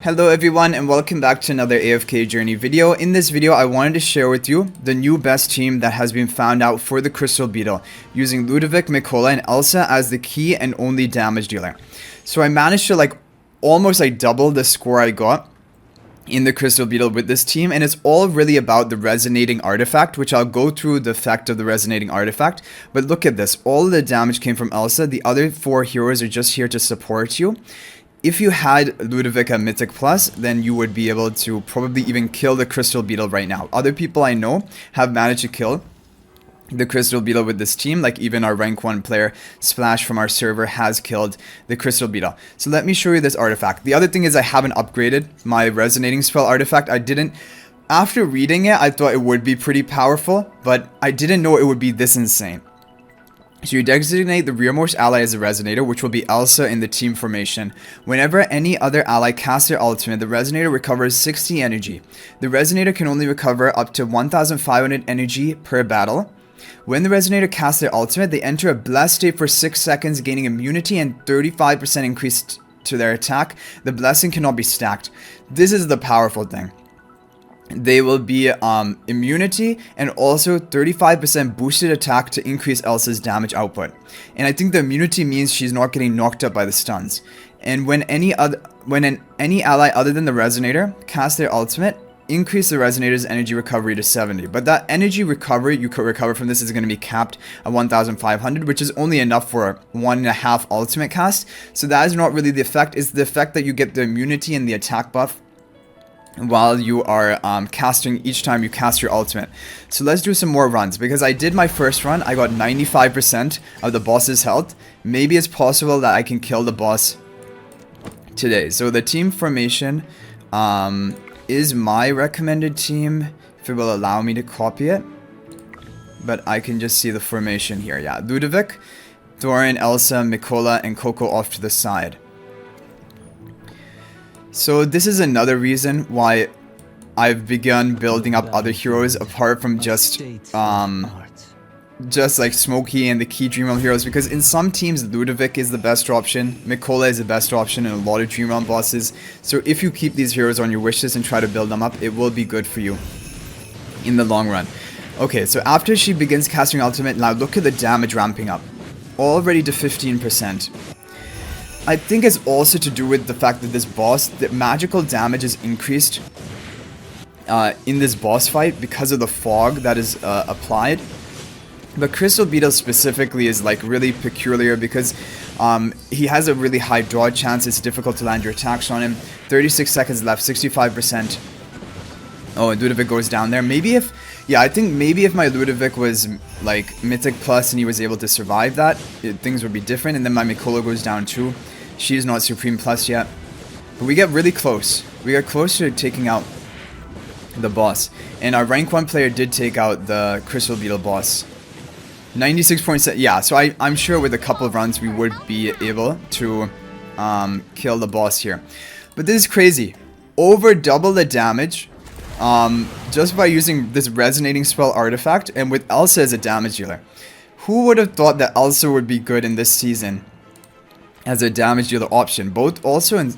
Hello everyone and welcome back to another AFK journey video. In this video I wanted to share with you the new best team that has been found out for the Crystal Beetle, using Ludovic, Mikola and ALSA as the key and only damage dealer. So I managed to almost double the score I got in the Crystal Beetle with this team, and it's all really about the resonating artifact, which I'll go through the effect of the resonating artifact. But look at this, all the damage came from ALSA. The other 4 heroes are just here to support you. If you had Ludovic at Mythic Plus, then you would be able to probably even kill the Crystal Beetle right now. Other people I know have managed to kill the Crystal Beetle with this team, like even our rank 1 player, Splash from our server, has killed the Crystal Beetle. So let me show you this artifact. The other thing is I haven't upgraded my resonating spell artifact. I didn't. After reading it, I thought it would be pretty powerful, but I didn't know it would be this insane. So you designate the rearmost ally as a resonator, which will be ALSA in the team formation. Whenever any other ally casts their ultimate, the resonator recovers 60 energy. The resonator can only recover up to 1500 energy per battle. When the resonator casts their ultimate, they enter a blessed state for 6 seconds, gaining immunity and 35% increase to their attack. The blessing cannot be stacked. This is the powerful thing. They will be immunity and also 35% boosted attack to increase Elsa's damage output. And I think the immunity means she's not getting knocked up by the stuns. And when any ally other than the resonator casts their ultimate, increase the resonator's energy recovery to 70. But that energy recovery you could recover from this is going to be capped at 1500, which is only enough for 1.5 ultimate cast. So that is not really the effect. It's the effect that you get the immunity and the attack buff while you are casting each time you cast your ultimate. So let's do some more runs, because I did my first run. I got 95% of the boss's health. Maybe it's possible that I can kill the boss today. So the team formation is my recommended team, if it will allow me to copy it. But I can just see the formation here. Yeah, Ludovic, Thorin, Elsa, Mikola, and Coco off to the side. So this is another reason why I've begun building up other heroes apart from just like Smokey and the key Dreamrealm heroes, because in some teams Ludovic is the best option, Mikola is the best option, and a lot of Dreamrealm bosses. So if you keep these heroes on your wishlist and try to build them up, it will be good for you in the long run. Okay, so after she begins casting ultimate, now look at the damage ramping up, already to 15%. I think it's also to do with the fact that this boss, the magical damage is increased in this boss fight because of the fog that is applied. But Crystal Beetle specifically is really peculiar because he has a really high draw chance. It's difficult to land your attacks on him. 36 seconds left, 65%. Oh, and Ludovic goes down there. Maybe if, yeah, I think maybe if my Ludovic was Mythic Plus and he was able to survive that, things would be different. And then my Mikola goes down too. She is not Supreme Plus yet. But we get really close. We get close to taking out the boss. And our rank 1 player did take out the Crystal Beetle boss. 96.7. Yeah, so I'm sure with a couple of runs we would be able to kill the boss here. But this is crazy. Over double the damage just by using this resonating spell artifact, and with ALSA as a damage dealer. Who would have thought that ALSA would be good in this season as a damage dealer option? Both also in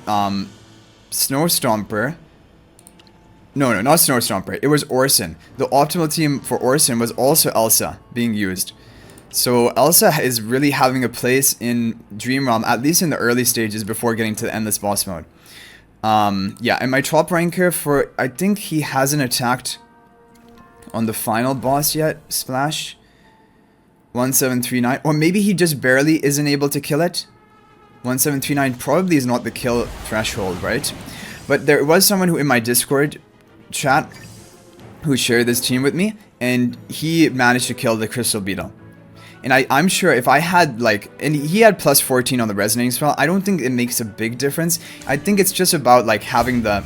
Snow Stomper. No, not Snow Stomper. It was Orson. The optimal team for Orson was also ALSA being used. So ALSA is really having a place in Dreamrealm, at least in the early stages before getting to the Endless Boss mode. Yeah, and my top ranker for, I think he hasn't attacked on the final boss yet, Splash. 1739. Or maybe he just barely isn't able to kill it. 1739 probably is not the kill threshold, right? But there was someone who in my Discord chat who shared this team with me, and he managed to kill the Crystal Beetle. And I'm sure if I had and he had plus 14 on the resonating spell, I don't think it makes a big difference. I think it's just about having the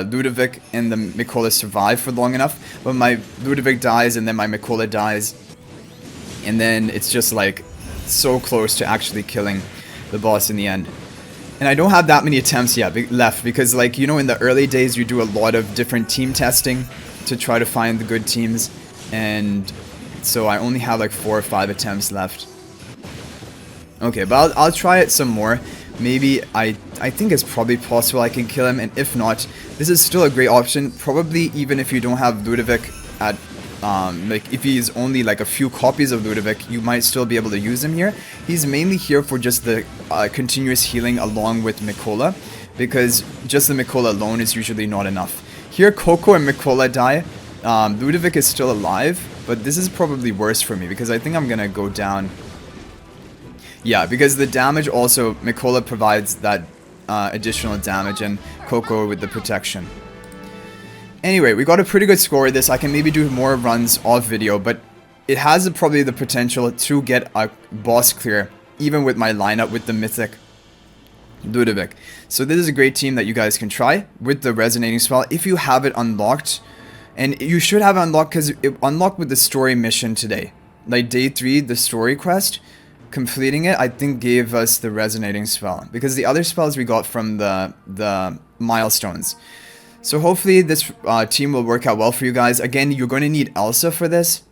Ludovic and the Mikola survive for long enough. But my Ludovic dies and then my Mikola dies, and then it's just so close to actually killing the boss in the end. And I don't have that many attempts yet left, because you know, in the early days you do a lot of different team testing to try to find the good teams, and so I only have 4 or 5 attempts left. Okay, but I'll try it some more. maybe I think it's probably possible I can kill him, and if not, this is still a great option. Probably even if you don't have Ludovic at like if he's only like a few copies of Ludovic, you might still be able to use him here. He's mainly here for just the continuous healing along with Mikola, because just the Mikola alone is usually not enough. Here Coco and Mikola die. Ludovic is still alive, but this is probably worse for me because I think I'm gonna go down. Yeah, because the damage also, Mikola provides that additional damage and Coco with the protection. Anyway, we got a pretty good score with this. I can maybe do more runs off video, but it has probably the potential to get a boss clear, even with my lineup with the Mythic Ludovic. So this is a great team that you guys can try with the Resonating Spell if you have it unlocked. And you should have it unlocked because it unlocked with the story mission today. Like day 3, the story quest, completing it, I think gave us the Resonating Spell. Because the other spells we got from the milestones. So hopefully this team will work out well for you guys. Again, you're going to need ALSA for this.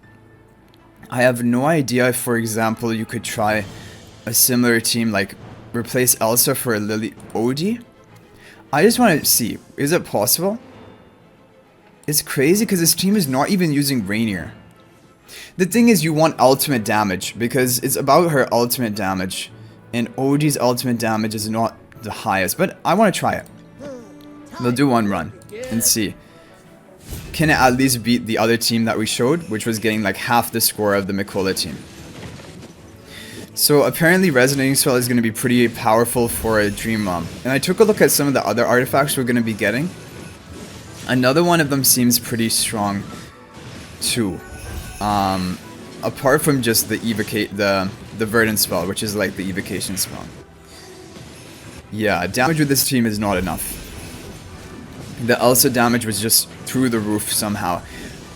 I have no idea if, for example, you could try a similar team, like replace ALSA for a Lily OD. I just want to see, is it possible? It's crazy because this team is not even using Rainier. The thing is, you want ultimate damage because it's about her ultimate damage, and OD's ultimate damage is not the highest, but I want to try it. We'll do one run and see. Can it at least beat the other team that we showed, which was getting like half the score of the Mikola team? So apparently Resonating Spell is going to be pretty powerful for a Dream Mom. And I took a look at some of the other artifacts we're going to be getting. Another one of them seems pretty strong too. Apart from just the Verdant spell, which is like the evocation spell. Yeah, damage with this team is not enough. The ALSA damage was just through the roof somehow.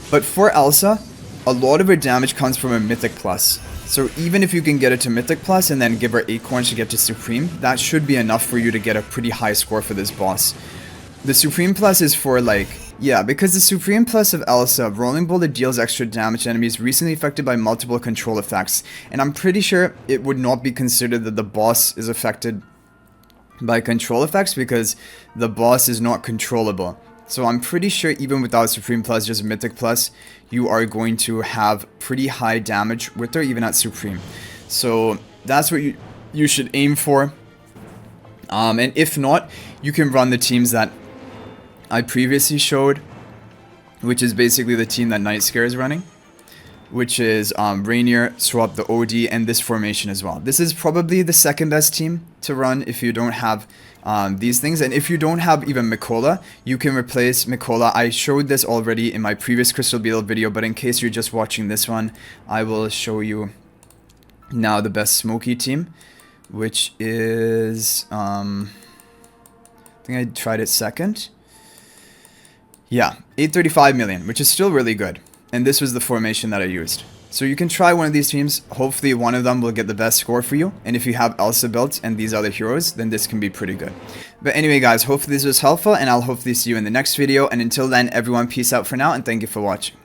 But for ALSA, a lot of her damage comes from a Mythic Plus. So even if you can get it to Mythic Plus and then give her Acorns to get to Supreme, that should be enough for you to get a pretty high score for this boss. The Supreme Plus is for like, yeah, because the Supreme Plus of ALSA, Rolling Boulder deals extra damage to enemies recently affected by multiple control effects. And I'm pretty sure it would not be considered that the boss is affected by control effects because the boss is not controllable. So I'm pretty sure even without Supreme Plus, just Mythic Plus, you are going to have pretty high damage with her even at Supreme. So that's what you should aim for. And if not, you can run the teams that I previously showed, which is basically the team that Night Scare is running, which is Rainier, swap the OD, and this formation as well. This is probably the second best team to run if you don't have these things. And if you don't have even Mikola, you can replace Mikola. I showed this already in my previous Crystal Beetle video, but in case you're just watching this one, I will show you now the best Smoky team, which is, I think I tried it second. Yeah, 835 million, which is still really good. And this was the formation that I used. So you can try one of these teams. Hopefully one of them will get the best score for you. And if you have ALSA built and these other heroes, then this can be pretty good. But anyway guys, hopefully this was helpful and I'll hopefully see you in the next video. And until then, everyone, peace out for now and thank you for watching.